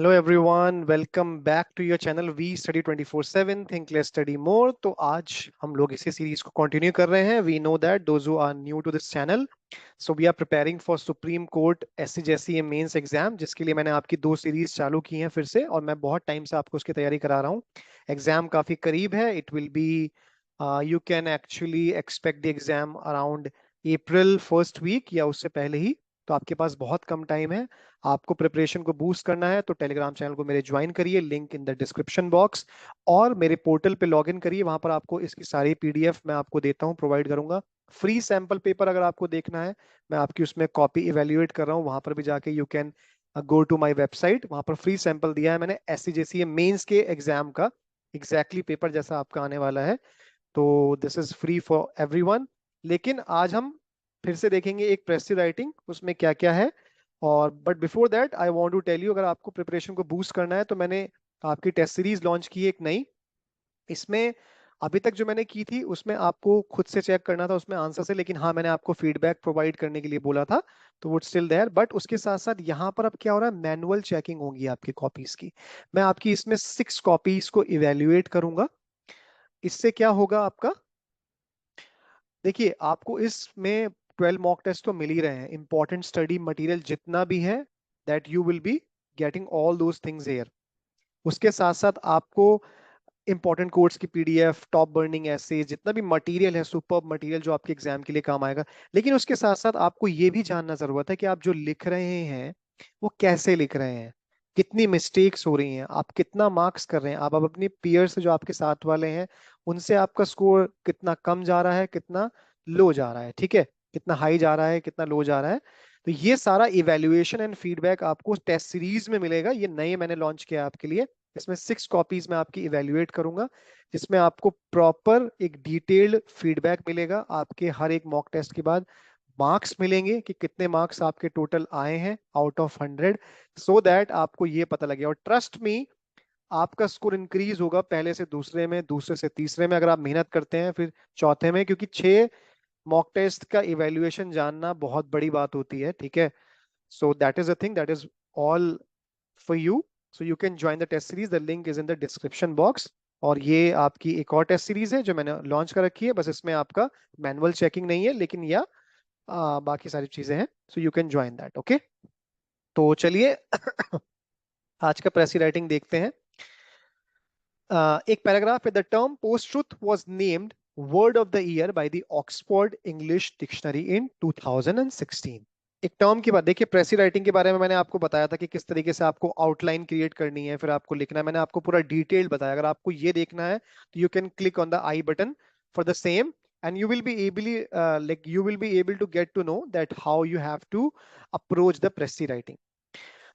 Hello everyone, welcome back to your channel we study 24/7 think less study more. तो आज हम लोग इसी सीरीज को कंटिन्यू कर रहे हैं। We know that those who are new to this channel, so we are preparing for supreme court SC mains exam, जिसके लिए मैंने आपकी दो सीरीज चालू की हैं फिर से, और मैं बहुत टाइम से आपको उसकी तैयारी करा रहा हूँ। एग्जाम काफी करीब है। It will be, you can actually expect the exam around April first week या उससे पहले ही। तो आपके पास बहुत कम टाइम है। आपको प्रिपरेशन को बूस्ट करना है तो टेलीग्राम चैनल को मेरे ज्वाइन करिए, link in the description box, और मेरे पोर्टल पे लॉगिन करिए। वहां पर आपको इसकी सारी पीडीएफ मैं आपको देता हूँ, प्रोवाइड करूंगा। फ्री सैंपल पेपर अगर आपको देखना है, मैं आपकी उसमें कॉपी इवेल्युएट कर रहा हूँ। वहां पर भी जाके you can go to my website, वहां पर फ्री सैंपल दिया है मैंने एस सी जेसी मेन्स के एग्जाम का। एग्जैक्टली पेपर जैसा आपका आने वाला है। तो this is free for everyone. लेकिन आज हम फिर से देखेंगे एक प्रेसिव राइटिंग, उसमें क्या क्या है। और but before that I want to tell you, अगर आपको प्रिपरेशन को बूस्ट करना है तो मैंने आपकी टेस्ट सीरीज लॉन्च की है एक नई। इसमें अभी तक जो मैंने की थी उसमें आपको खुद से चेक करना था उसमें आंसर से, लेकिन हाँ मैंने आपको फीडबैक प्रोवाइड करने के लिए बोला था, तो वो स्टिल देयर। बट उसके साथ साथ यहाँ पर अब क्या हो रहा है, मैनुअल चेकिंग होगी आपकी कॉपीज की। मैं आपकी इसमें 6 कॉपीज को इवेल्युएट करूंगा। इससे क्या होगा आपका, देखिए आपको इसमें 12 मॉक टेस्ट तो मिल ही रहे हैं। इंपॉर्टेंट स्टडी मटेरियल जितना भी है, that you will be getting all those things here. उसके साथ साथ आपको इंपॉर्टेंट कोर्स की पीडीएफ, टॉप बर्निंग ऐसे जितना भी मटेरियल है, सुपर मटेरियल जो आपके एग्जाम के लिए काम आएगा। लेकिन उसके साथ साथ आपको ये भी जानना जरूरत है कि आप जो लिख रहे हैं वो कैसे लिख रहे हैं, कितनी मिस्टेक्स हो रही हैं, आप कितना मार्क्स कर रहे हैं, आप अपने पीयर से जो आपके साथ वाले हैं उनसे आपका स्कोर कितना कम जा रहा है, कितना लो जा रहा है, ठीक है, कितना हाई जा रहा है, कितना लो जा रहा है। तो ये सारा इवेल्युएशन एंड फीडबैक आपको टेस्ट सीरीज में मिलेगा। ये नए मैंने लॉन्च किया आपके लिए। इसमें 6 कॉपीज में आपकी इवेल्युएट करूंगा, जिसमें आपको प्रॉपर एक डिटेल्ड फीडबैक मिलेगा। आपके हर एक मॉक टेस्ट के बाद मार्क्स मिलेंगे कि कितने मार्क्स आपके टोटल आए हैं आउट ऑफ 100, सो दैट आपको ये पता लगे। और ट्रस्ट मी, आपका स्कोर इंक्रीज होगा पहले से दूसरे में, दूसरे से तीसरे में, अगर आप मेहनत करते हैं फिर चौथे में, क्योंकि 6 मॉक टेस्ट का इवेल्युएशन जानना बहुत बड़ी बात होती है, ठीक है। So that is a thing, that is all for you. So you can join the test series, the link is in the description box. और ये आपकी एक और टेस्ट सीरीज है जो मैंने लॉन्च कर रखी है, बस इसमें आपका मैनुअल चेकिंग नहीं है, लेकिन या बाकी सारी चीजें हैं। सो you can join that, okay. तो चलिए आज का प्रेसी राइटिंग देखते हैं। एक पैराग्राफ है, the term post truth was named word of the year by the Oxford English dictionary इन 2016। एक टर्म की बात देखिए, प्रेसी राइटिंग के बारे में मैंने आपको बताया था कि किस तरीके से आपको आउटलाइन क्रिएट करनी है, फिर आपको लिखना है। मैंने आपको पूरा डिटेल बताया। अगर आपको ये देखना है तो you can click on the I button for the same, and you will be able you will be able to get to know that how you have to approach the pressy writing.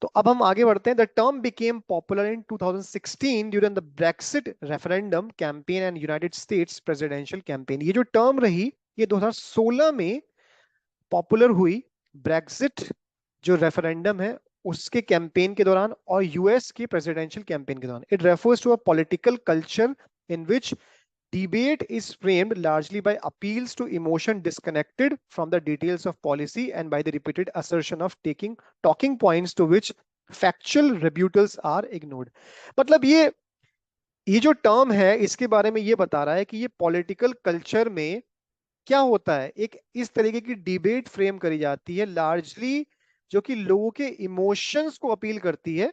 तो अब हम आगे बढ़ते हैं। The term became popular in 2016 during the Brexit referendum campaign and United states presidential campaign. ये जो term रही, ये 2016 में पॉपुलर हुई ब्रेक्सिट जो रेफरेंडम है उसके कैंपेन के दौरान और यूएस के प्रेसिडेंशियल कैंपेन के दौरान। It refers to a political culture in which debate is framed largely by appeals to emotion disconnected from the details of policy and by the repeated assertion of taking talking points to which factual rebuttals are ignored। मतलब ये जो term है इसके बारे में ये बता रहा है कि ये पॉलिटिकल कल्चर में क्या होता है, एक इस तरीके की डिबेट फ्रेम करी जाती है लार्जली जो कि लोगों के इमोशंस को अपील करती है,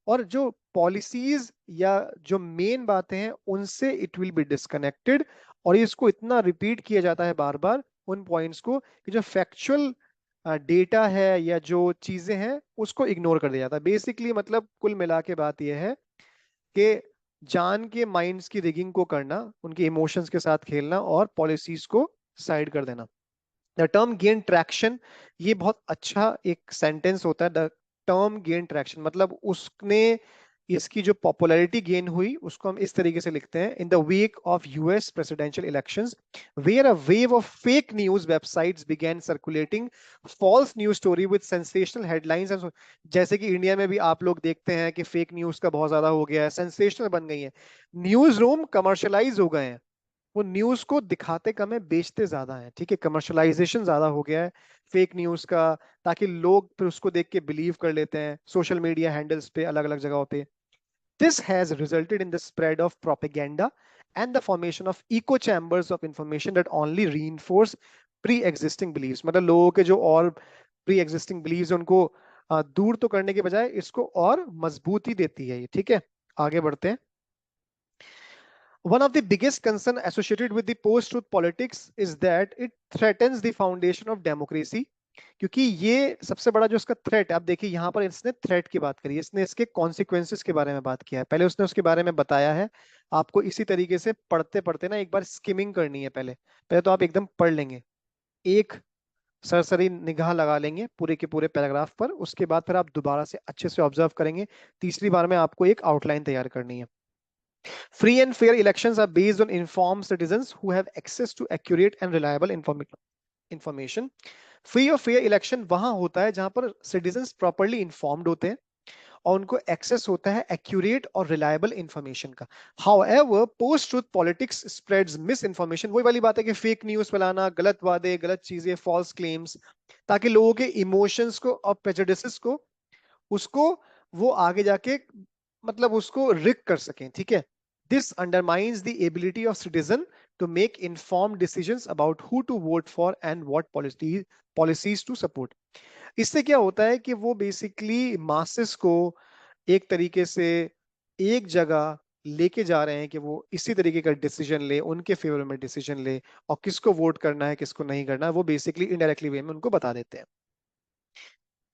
और जो पॉलिसीज या जो मेन बातें हैं उनसे इट विल बी डिस्कनेक्टेड। और इसको इतना रिपीट किया जाता है बार बार उन पॉइंट्स को कि जो फैक्चुअल डेटा है या जो चीजें हैं उसको इग्नोर कर दिया जाता है। बेसिकली मतलब कुल मिला के बात यह है कि जान के माइंड्स की रिगिंग को करना, उनके इमोशंस के साथ खेलना और पॉलिसीज को साइड कर देना। द टर्म गेन ट्रैक्शन, ये बहुत अच्छा एक सेंटेंस होता है। द टर्म गेन ट्रैक्शन मतलब उसने, इसकी जो पॉपुलैरिटी गेन हुई उसको हम इस तरीके से लिखते हैं, in the wake of US presidential elections where a wave of fake news websites began circulating false news story with sensational headlines. जैसे कि इंडिया में भी आप लोग देखते हैं कि फेक न्यूज का बहुत ज्यादा हो गया है, सेंसेशनल बन गई है, न्यूज रूम कमर्शलाइज हो गए हैं, वो न्यूज को दिखाते कम है, बेचते ज्यादा है। ठीक है, कमर्शलाइजेशन ज्यादा हो गया है फेक न्यूज का, ताकि लोग फिर उसको देख के बिलीव कर लेते हैं सोशल मीडिया हैंडल्स पे, अलग अलग जगहों पे। This has resulted in the spread of propaganda and the formation of echo chambers of information that only reinforce pre-existing beliefs। मतलब लोगों के जो और pre-existing beliefs हैं, उनको दूर तो करने के बजाय इसको और मजबूती देती है ये। ठीक है, आगे बढ़ते हैं। One of the biggest concern associated with the post-truth politics is that it threatens the foundation of democracy। क्योंकि ये सबसे बड़ा जो इसका थ्रेट है, आप देखिए यहाँ पर इसने थ्रेट की बात करी है, इसने इसके कॉन्सिक्वेंसेस के बारे में बात किया है, पहले उसने उसके बारे में बताया है। आपको इसी तरीके से पढ़ते पढ़ते ना एक बार स्किमिंग करनी है। पहले पहले तो आप एकदम पढ़ लेंगे, एक सरसरी निगाह लगा लेंगे पूरे के पूरे पैराग्राफ पर, उसके बाद फिर आप दोबारा से अच्छे से ऑब्जर्व करेंगे, तीसरी बार में आपको एक आउटलाइन तैयार करनी है। Free and fair elections are based on informed citizens who have access to accurate and reliable information। Free और फेयर इलेक्शन वहां होता है जहां पर सिटीजन्स प्रॉपरली इंफॉर्म्ड होते हैं और उनको एक्सेस होता है एक्यूरेट और रिलायबल इंफॉर्मेशन का। However post truth politics spreads miss information. वही वाली बात है कि फेक न्यूज फैलाना, गलत वादे, गलत चीजें, फॉल्स क्लेम्स, ताकि लोगों के इमोशंस को और प्रेजुडिसेस को उसको वो आगे जाके मतलब उसको रिक कर सकें। ठीक है, this undermines the ability of citizen to make informed decisions about who to vote for and what policies to support. इससे क्या होता है कि वो बेसिकली मासेस को एक तरीके से एक जगह लेके जा रहे हैं कि वो इसी तरीके का डिसीजन ले, उनके फेवर में डिसीजन ले, और किसको वोट करना है किसको नहीं करना है वो बेसिकली इनडायरेक्टली वे में उनको बता देते हैं।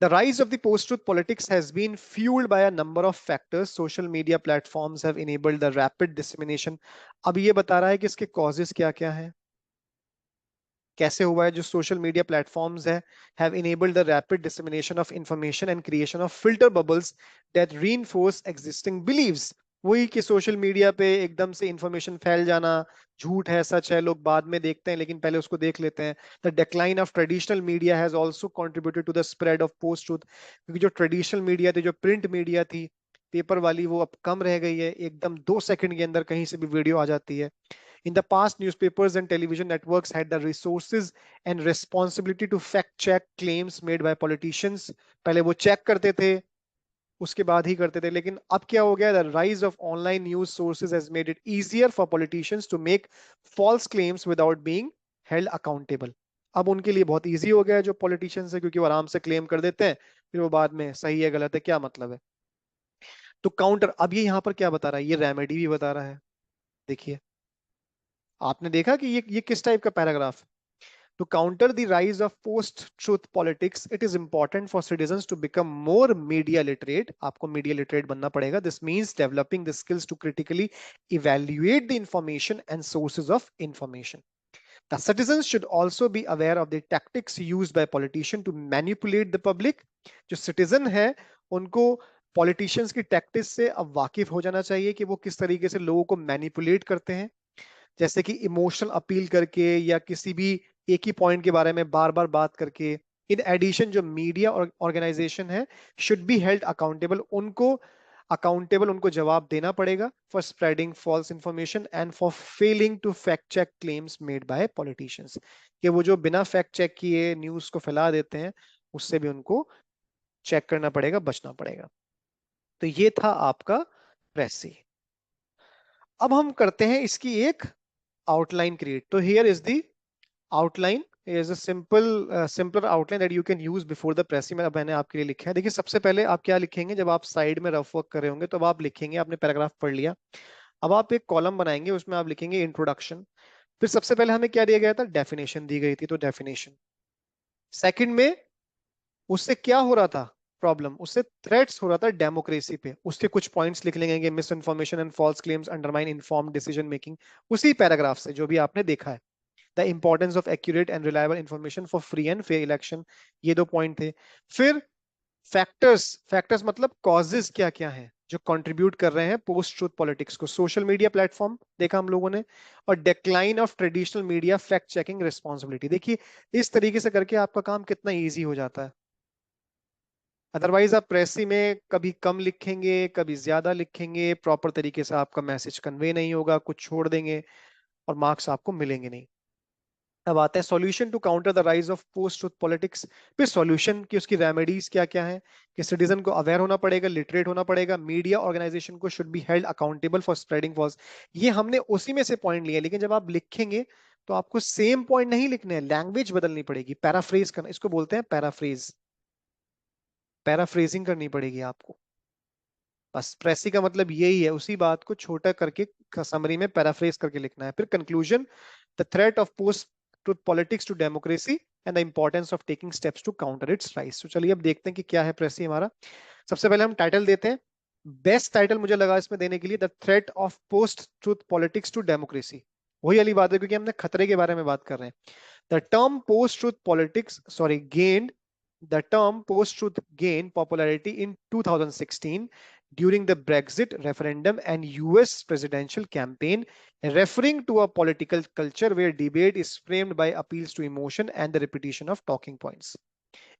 The rise of the post-truth politics has been fueled by a number of factors. Social media platforms have enabled the rapid dissemination। अब ये बता रहा है कि इसके causes क्या क्या हैं, कैसे हुआ है। जो सोशल मीडिया प्लेटफॉर्म्स है have enabled the rapid dissemination of information and creation of filter bubbles that reinforce existing beliefs। वही कि सोशल मीडिया पे एकदम से इंफॉर्मेशन फैल जाना, झूठ है सच है लोग बाद में देखते हैं लेकिन पहले उसको देख लेते हैं। The decline of traditional media has also contributed to the spread of post truth. क्योंकि जो ट्रेडिशनल मीडिया थी, जो प्रिंट मीडिया थी पेपर वाली, वो अब कम रह गई है, एकदम 2 सेकंड के अंदर कहीं से भी वीडियो आ जाती है। In the past, newspapers and television networks had the resources and responsibility to fact check claims made by politicians। पहले वो चेक करते थे, उसके बाद ही करते थे, लेकिन अब क्या हो गया, the rise of online news sources has made it easier for politicians to make false claims without being held accountable। अब उनके लिए बहुत इजी हो गया है जो पॉलिटिशियंस है, क्योंकि वो आराम से क्लेम कर देते हैं, फिर वो बाद में सही है गलत है क्या मतलब है। तो काउंटर, अब ये यहाँ पर क्या बता रहा है, ये रेमेडी भी बता रहा है। देखिए, आपने देखा कि ये किस टाइप का पैराग्राफ है। To counter the rise of post-truth politics, it is important for citizens to become more media literate। आपको media literate बनना पड़ेगा। This means developing the skills to critically evaluate the information and sources of information। The citizens should also be aware of the tactics used by politicians to manipulate the public। जो citizen है उनको politicians की tactics से अब वाकिफ हो जाना चाहिए कि वो किस तरीके से लोगों को manipulate करते हैं, जैसे कि इमोशनल अपील करके या किसी भी एक ही पॉइंट के बारे में बार बार बात करके। इन एडिशन जो मीडिया ऑर्गेनाइजेशन है शुड बी हेल्ड अकाउंटेबल, उनको जवाब देना पड़ेगा for spreading false information and for failing to fact check claims made by politicians. कि वो जो बिना फैक्ट चेक किए न्यूज को फैला देते हैं, उससे भी उनको चेक करना पड़ेगा, बचना पड़ेगा। तो ये था आपका प्रेसी। अब हम करते हैं इसकी एक आउटलाइन क्रिएट। तो here is the outline, is a simpler outline that you can use before the pressing। मैंने आपके लिए लिखा है। देखिए, सबसे पहले आप क्या लिखेंगे, जब आप साइड में रफ वर्क कर रहे होंगे तो अब आप लिखेंगे, आपने पैराग्राफ पढ़ लिया, अब आप एक कॉलम बनाएंगे, उसमें आप लिखेंगे इंट्रोडक्शन। फिर सबसे पहले हमें क्या दिया गया था, डेफिनेशन दी गई थी, तो डेफिनेशन। सेकंड में उससे क्या हो रहा था प्रॉब्लम, उससे थ्रेट्स हो रहा था डेमोक्रेसी पे, उसके कुछ पॉइंट्स लिख लेंगे, misinformation and false claims undermine informed decision making, उसी पैराग्राफ से जो भी आपने देखा है। The importance of accurate and reliable information for free and fair election, ये 2 पॉइंट थे। फिर फैक्टर्स, फैक्टर्स मतलब कॉजेज क्या क्या हैं जो कंट्रीब्यूट कर रहे हैं पोस्ट ट्रूथ पॉलिटिक्स को। सोशल मीडिया प्लेटफॉर्म देखा हम लोगों ने, और decline of traditional media fact checking responsibility. देखिए, इस तरीके से करके आपका काम कितना इजी हो जाता है। अदरवाइज आप प्रेसी में कभी कम लिखेंगे, कभी ज्यादा लिखेंगे, प्रॉपर तरीके से आपका मैसेज कन्वे नहीं होगा, कुछ छोड़ देंगे, और मार्क्स आपको मिलेंगे नहीं। अब आता है solution to counter the rise of post truth politics. फिर सॉल्यूशन की उसकी रेमेडीज क्या क्या है कि सिटीजन को अवेयर होना पड़ेगा, लिटरेट होना पड़ेगा, मीडिया ऑर्गेनाइजेशन को should be held accountable for spreading false. ये हमने उसी में से पॉइंट लिए, लेकिन जब आप लिखेंगे तो आपको सेम पॉइंट नहीं लिखने हैं, लैंग्वेज बदलनी पड़ेगी, पैराफ्रेज करना, इसको बोलते हैं पैराफ्रेज, पैराफ्रेजिंग करनी पड़ेगी आपको। बस प्रेसी का मतलब यही है, उसी बात को छोटा करके समरी में पैराफ्रेज करके लिखना है। फिर conclusion, the threat of post truth politics to democracy and the importance of taking steps to counter its rise. तो चलिए अब देखते हैं कि क्या है प्रेसी हमारा। सबसे पहले हम टाइटल देते हैं। बेस्ट टाइटल मुझे लगा इसमें देने के लिए, the threat of post truth politics to democracy. वही वाली बात है, क्योंकि हमने खतरे के बारे में बात कर रहे हैं। The term post-truth politics, the term post-truth gained popularity in 2016 during the Brexit referendum and US presidential campaign, referring to a political culture where debate is framed by appeals to emotion and the repetition of talking points,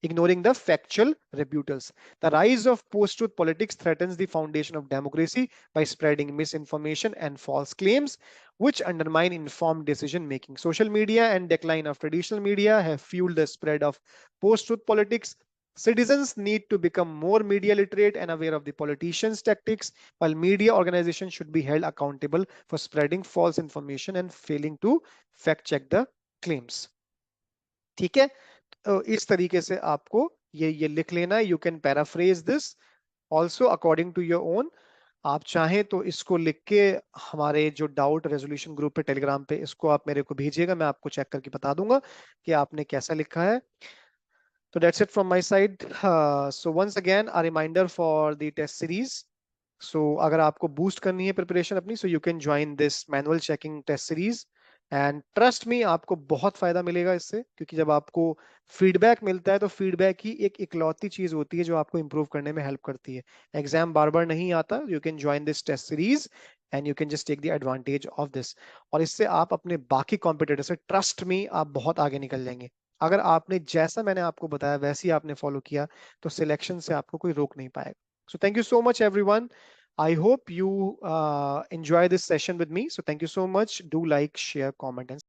ignoring the factual rebuttals. The rise of post-truth politics threatens the foundation of democracy by spreading misinformation and false claims, which undermine informed decision making. Social media and decline of traditional media have fueled the spread of post-truth politics. Citizens need to become more media literate and aware of the politicians' tactics, while media organizations should be held accountable for spreading false information and failing to fact check the claims. ठीक है, तो इस तरीके से आपको ये लिख लेना है। You can paraphrase this also according to your own. आप चाहें तो इसको लिख के हमारे जो डाउट रेजोल्यूशन ग्रुप पे टेलीग्राम पे, इसको आप मेरे को भेजिएगा, मैं आपको चेक करके बता दूंगा कि आपने कैसा लिखा है। तो that's it from my side. So once again a reminder for the test series. So अगर आपको बूस्ट करनी है प्रिपरेशन अपनी, so you can join this manual checking test series and trust me, आपको बहुत फायदा मिलेगा इससे, क्योंकि जब आपको फीडबैक मिलता है तो फीडबैक ही एक इकलौती चीज होती है जो आपको इंप्रूव करने में हेल्प करती है। एग्जाम बार बार नहीं आता। You can join this test series and you can just take the advantage of this, और इससे आप अपने बाकी कॉम्पिटिटर से, ट्रस्ट मी, आप बहुत आगे निकल जाएंगे। अगर आपने जैसा मैंने आपको बताया वैसे ही आपने फॉलो किया तो सिलेक्शन से आपको कोई रोक नहीं पाएगा। So thank you so much, everyone. I hope you enjoy this session with me. So thank you so much. Do like, share, comment, and